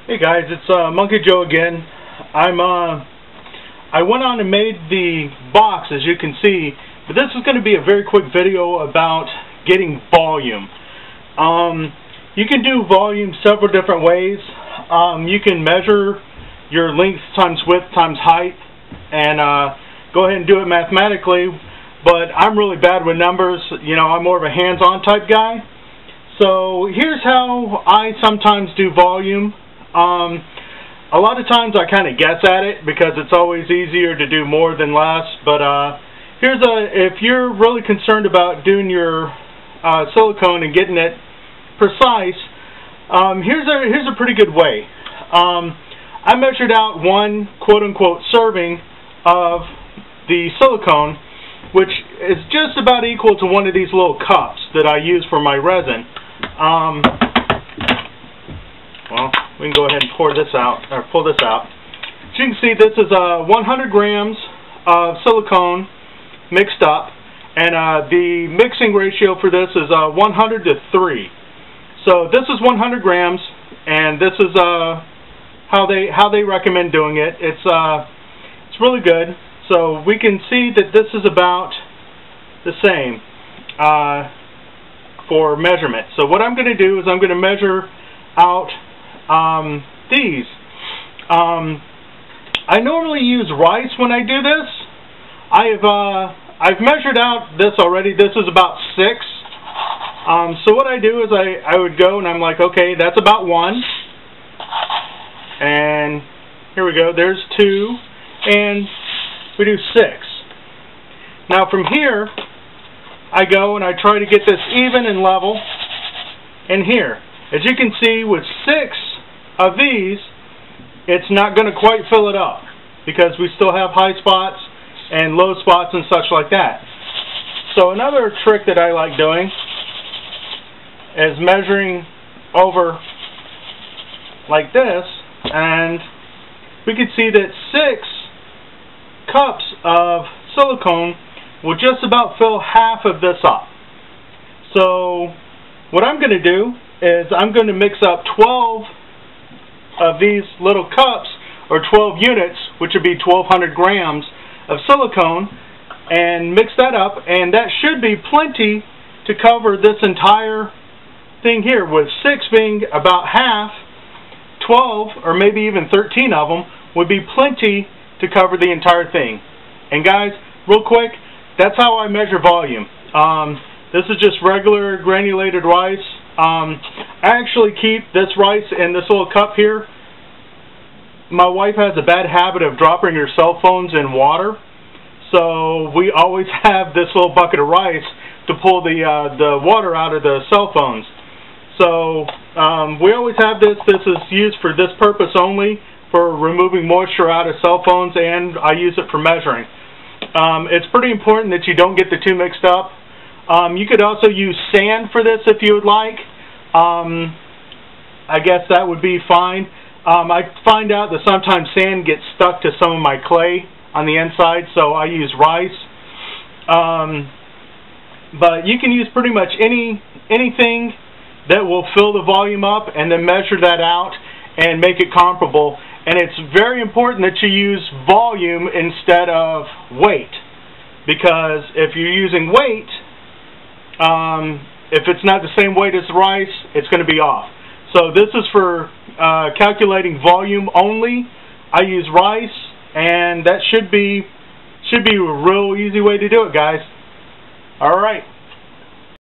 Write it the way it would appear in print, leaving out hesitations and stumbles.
Hey guys, it's Monkey Joe again. I went on and made the box, as you can see, but this is going to be a very quick video about getting volume. You can do volume several different ways. You can measure your length times width times height and go ahead and do it mathematically, but I'm really bad with numbers. You know, I'm more of a hands-on type guy. So here's how I sometimes do volume. A lot of times I kind of guess at it because it's always easier to do more than less, but if you're really concerned about doing your silicone and getting it precise, here's a pretty good way. I measured out one quote-unquote serving of the silicone, which is just about equal to one of these little cups that I use for my resin. Well, we can go ahead and pour this out, or pull this out. As you can see, this is 100 grams of silicone mixed up, and the mixing ratio for this is 100 to 3. So this is 100 grams, and this is how they recommend doing it. It's really good. So we can see that this is about the same for measurement. So what I'm going to do is I'm going to measure out these. I normally use rice when I do this. I've measured out this already. This is about 6. So what I do is I would go and I'm like, okay, that's about 1. And here we go. There's 2, and we do 6. Now from here, I go and I try to get this even and level in here. As you can see, with 6 of these, it's not going to quite fill it up because we still have high spots and low spots and such like that. So another trick that I like doing is measuring over like this, and we can see that 6 cups of silicone will just about fill half of this up. So what I'm going to do is I'm going to mix up 12 of these little cups, or 12 units, which would be 1,200 grams of silicone, and mix that up, and that should be plenty to cover this entire thing here, with 6 being about half. 12 or maybe even 13 of them would be plenty to cover the entire thing. And guys, real quick, that's how I measure volume. This is just regular granulated rice. I actually keep this rice in this little cup here. My wife has a bad habit of dropping her cell phones in water, so we always have this little bucket of rice to pull the water out of the cell phones. So we always have this. This is used for this purpose only, for removing moisture out of cell phones, and I use it for measuring. It's pretty important that you don't get the two mixed up. You could also use sand for this if you would like. I guess that would be fine. I find out that sometimes sand gets stuck to some of my clay on the inside, so I use rice. But you can use pretty much anything that will fill the volume up, and then measure that out and make it comparable. And it's very important that you use volume instead of weight, because if you're using weight, if it's not the same weight as rice, it's going to be off. So this is for calculating volume only. I use rice, and that should be a real easy way to do it, guys. All right.